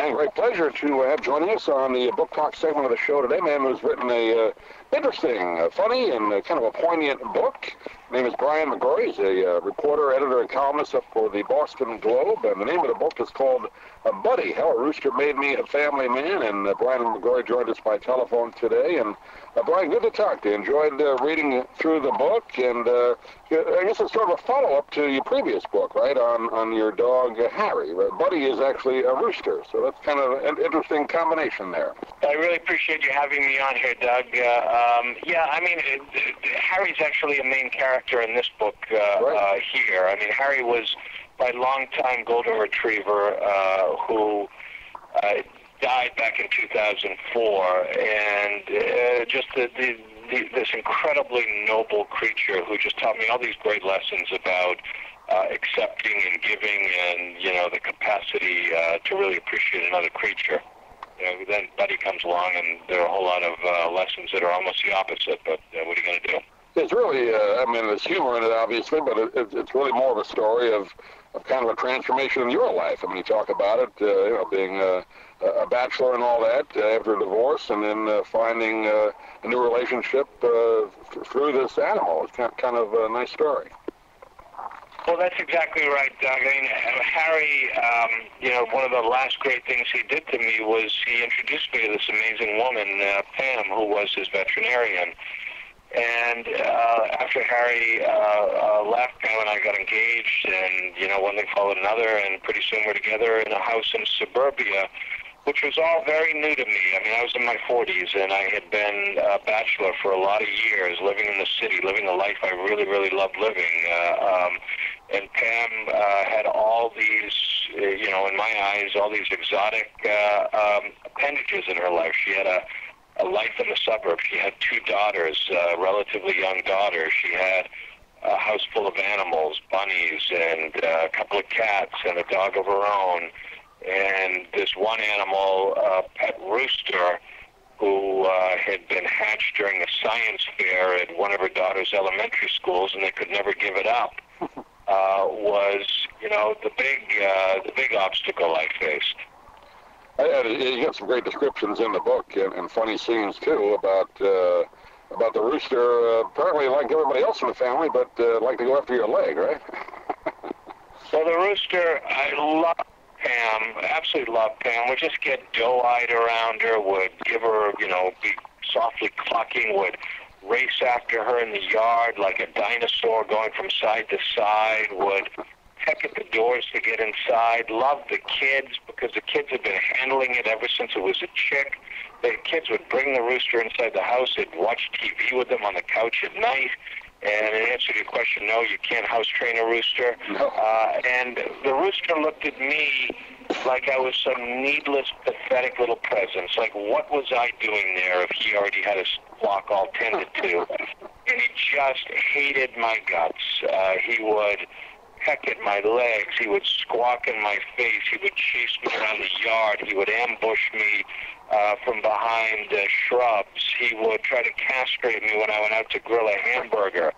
And great pleasure to have joining us on the Book Talk segment of the show today. Man who's written a interesting, funny, and kind of a poignant book. His name is Brian McGrory. He's a reporter, editor, and columnist up for the Boston Globe. And the name of the book is called Buddy, How a Rooster Made Me a Family Man. And Brian McGrory joined us by telephone today. And Brian, good to talk to you. Enjoyed reading through the book. And I guess it's sort of a follow-up to your previous book, right, on your dog, Harry. Buddy is actually a rooster, so that's kind of an interesting combination there. I really appreciate you having me on here, Doug. Yeah, I mean, Harry's actually a main character in this book Right. here. I mean, Harry was my longtime golden retriever who died back in 2004, and just this incredibly noble creature who just taught me all these great lessons about accepting and giving, and the capacity to really appreciate another creature. Then Buddy comes along, and there are a whole lot of lessons that are almost the opposite. But what are you going to do? It's really, I mean, there's humor in it, obviously, but it's really more of a story of kind of a transformation in your life. I mean, you talk about it, being a bachelor and all that after a divorce, and then finding a new relationship through this animal. It's kind of a nice story. Well, that's exactly right, Doug. I mean, Harry, one of the last great things he did to me was he introduced me to this amazing woman, Pam, who was his veterinarian. And after Harry left, Pam and I got engaged, and, one thing followed another, and pretty soon we're together in a house in suburbia, which was all very new to me. I mean, I was in my 40s, and I had been a bachelor for a lot of years, living in the city, living a life I really, really loved living. And Pam had all these, in my eyes, all these exotic appendages in her life. She had a life in the suburbs. She had 2 daughters, relatively young daughters. She had a house full of animals, bunnies, and a couple of cats, and a dog of her own. And this one animal, pet rooster, who had been hatched during a science fair at one of her daughter's elementary schools, and they could never give it up, was, the big obstacle I faced. You got some great descriptions in the book, and funny scenes too about the rooster. Apparently, like everybody else in the family, but like to go after your leg, right? Well, the rooster, I love Pam, absolutely love Pam, would just get doe-eyed around her, would give her, be softly clucking, would race after her in the yard like a dinosaur going from side to side, would peck at the doors to get inside, loved the kids because the kids had been handling it ever since it was a chick. The kids would bring the rooster inside the house, they'd watch TV with them on the couch at night. And in answer to your question, no, you can't house train a rooster. No. And the rooster looked at me like I was some needless, pathetic little presence. Like, what was I doing there if he already had his flock all tended to? And he just hated my guts. He would peck at my legs. He would squawk in my face. He would chase me around the yard. He would ambush me from behind shrubs. He would try to castrate me when I went out to grill a hamburger.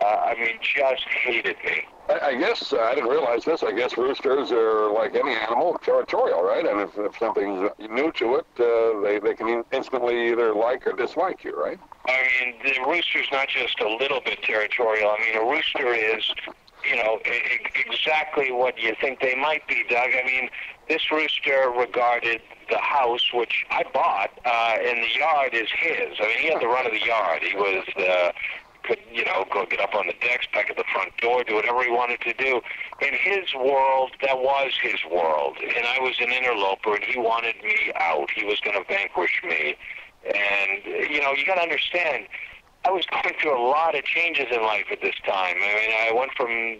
I mean, just hated me. I guess I didn't realize this. I guess roosters are like any animal, territorial, right? And if something's new to it, they can instantly either like or dislike you, right? I mean, the rooster's not just a little bit territorial. I mean, a rooster is, exactly what you think they might be, Doug. I mean, this rooster regarded the house, which I bought, and the yard is his. I mean, he had the run of the yard. He was, could, go get up on the decks, back at the front door, do whatever he wanted to do. In his world, that was his world. And I was an interloper, and he wanted me out. He was going to vanquish me. And, you got to understand, I was going through a lot of changes in life at this time. I mean, I went from,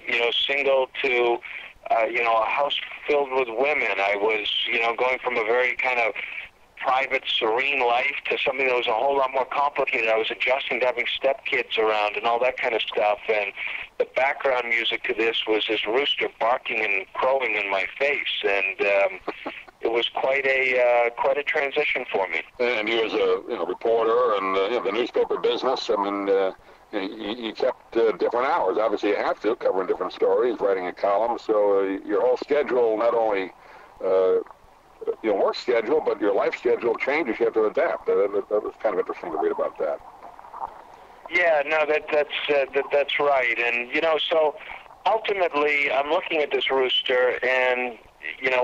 single to, a house filled with women. I was, going from a very kind of private, serene life to something that was a whole lot more complicated. I was adjusting to having stepkids around and all that kind of stuff. And the background music to this was this rooster barking and crowing in my face. And it was quite a transition for me. And you as a reporter and the newspaper business, I mean, you kept different hours. Obviously, you have to, covering different stories, writing a column. So your whole schedule not only work schedule, but your life schedule changes. You have to adapt. That was kind of interesting to read about that. Yeah, no, that's right. And, so ultimately I'm looking at this Rooster, and,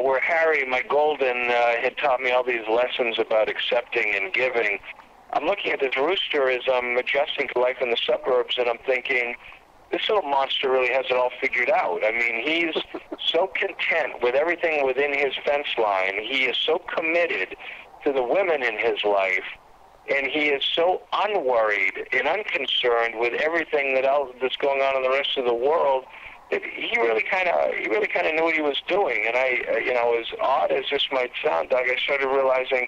where Harry, my golden, had taught me all these lessons about accepting and giving, I'm looking at this Rooster as I'm adjusting to life in the suburbs, and I'm thinking, this little monster really has it all figured out. I mean, he's so content with everything within his fence line. He is so committed to the women in his life, and he is so unworried and unconcerned with everything that's going on in the rest of the world. That he really kind of knew what he was doing. And as odd as this might sound, Doug, I started realizing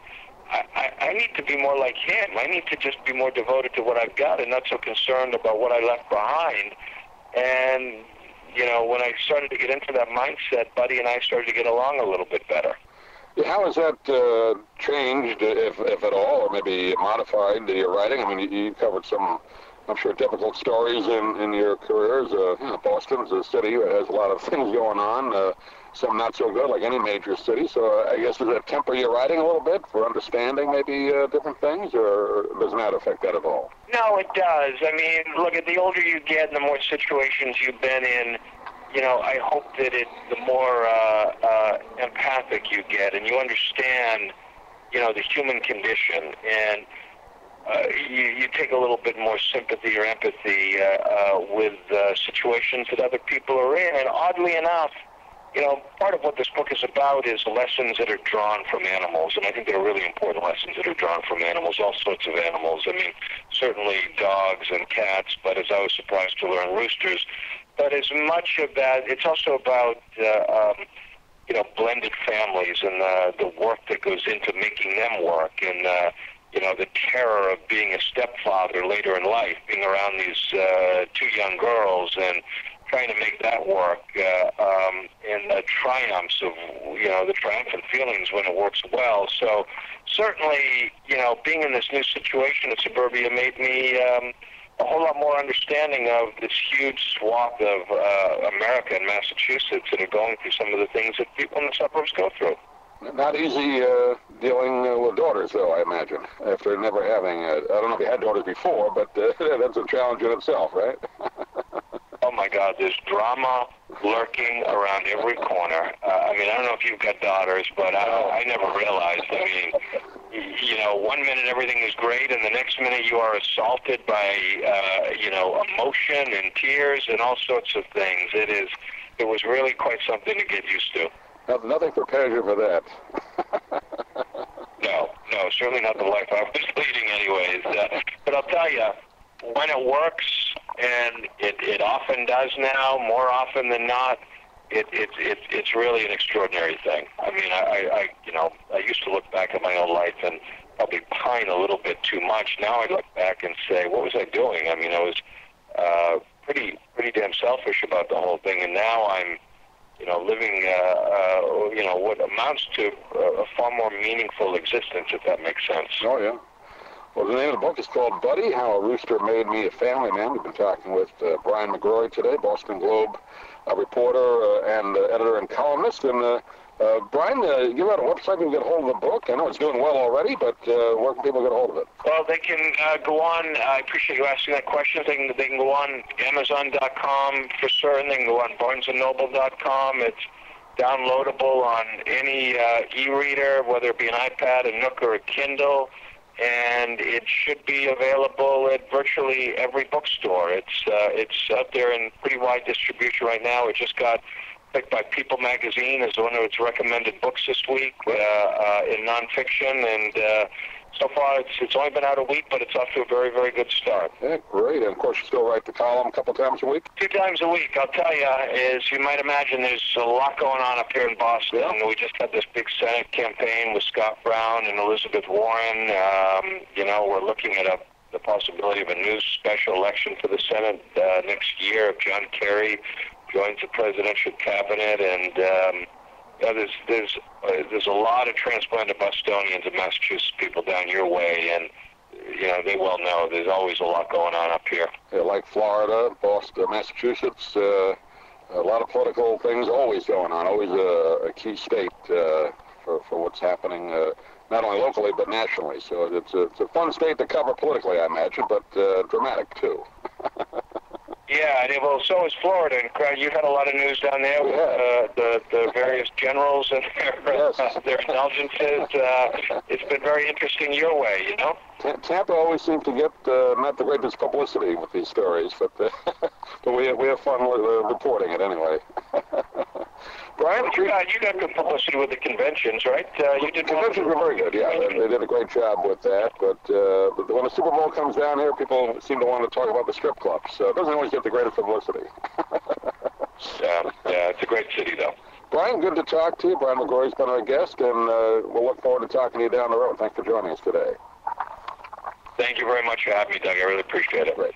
I need to be more like him. I need to just be more devoted to what I've got and not so concerned about what I left behind. And, when I started to get into that mindset, Buddy and I started to get along a little bit better. Yeah, how has that changed, if at all, or maybe modified your writing? I mean, you covered some, I'm sure, difficult stories in your careers. Boston's a city that has a lot of things going on, some not so good, like any major city. So I guess does that temper your writing a little bit for understanding maybe different things, or does not affect that at all? No, it does. I mean, look, the older you get and the more situations you've been in, I hope that the more empathic you get and you understand, the human condition, and you take a little bit more sympathy or empathy with situations that other people are in. And oddly enough, part of what this book is about is lessons that are drawn from animals, and I think they're really important lessons that are drawn from animals, all sorts of animals. I mean, certainly dogs and cats, but as I was surprised to learn, roosters. But as much of that, it's also about, blended families and the work that goes into making them work, and, the terror of being a stepfather later in life, being around these two young girls and trying to make that work, and the triumphs of, the triumphant feelings when it works well. So certainly, being in this new situation in suburbia made me a whole lot more understanding of this huge swath of America and Massachusetts that are going through some of the things that people in the suburbs go through. Not easy dealing with daughters, though, I imagine, after never having, I don't know if you had daughters before, but that's a challenge in itself, right? Oh my God, there's drama lurking around every corner. I don't know if you've got daughters, but I never realized. I mean, 1 minute everything is great, and the next minute you are assaulted by, emotion and tears and all sorts of things. It was really quite something to get used to. Nothing prepares you for that. No, certainly not the life I was leading anyways. But I'll tell you, when it works, and it often does now, more often than not, it's really an extraordinary thing. I mean, I used to look back at my own life and probably pine a little bit too much. Now I look back and say, what was I doing? I mean, I was pretty damn selfish about the whole thing, and now I'm living, what amounts to a far more meaningful existence, if that makes sense. Oh, yeah. Well, the name of the book is called Buddy, How a Rooster Made Me a Family Man. We've been talking with Brian McGrory today, Boston Globe reporter and editor and columnist. And Brian, give out a website to get a hold of the book. I know it's doing well already, but where can people get a hold of it? Well, they can go on. I appreciate you asking that question. They can go on Amazon.com for certain. They can go on BarnesandNoble.com. It's downloadable on any e-reader, whether it be an iPad, a Nook, or a Kindle. And it should be available at virtually every bookstore. It's out there in pretty wide distribution right now. It just got picked by People magazine as one of its recommended books this week in nonfiction, and so far it's only been out a week, but it's off to a very, very good start. Yeah, great. And of course, you still write the column a couple times a week? 2 times a week. I'll tell you, as you might imagine, there's a lot going on up here in Boston. Yeah. We just had this big Senate campaign with Scott Brown and Elizabeth Warren. We're looking at the possibility of a new special election for the Senate next year if John Kerry joins the presidential cabinet, and there's a lot of transplanted Bostonians and Massachusetts people down your way, and they well know there's always a lot going on up here. Yeah, like Florida, Boston, Massachusetts, a lot of political things always going on, always a key state for what's happening, not only locally but nationally. So it's a fun state to cover politically, I imagine, but dramatic too. Yeah, and well, so is Florida. And you've had a lot of news down there with the various generals and their indulgences. It's been very interesting your way, you know? Tampa always seems to get not the greatest publicity with these stories, but but we have fun reporting it anyway. Brian, you got good publicity with the conventions, right? You did. Conventions were very good. Yeah, they did a great job with that. But when the Super Bowl comes down here, people seem to want to talk about the strip clubs. So it doesn't always get the greatest publicity. Yeah, it's a great city, though. Brian, good to talk to you. Brian McGrory's been our guest, and we'll look forward to talking to you down the road. Thanks for joining us today. Thank you very much for having me, Doug. I really appreciate it. Great.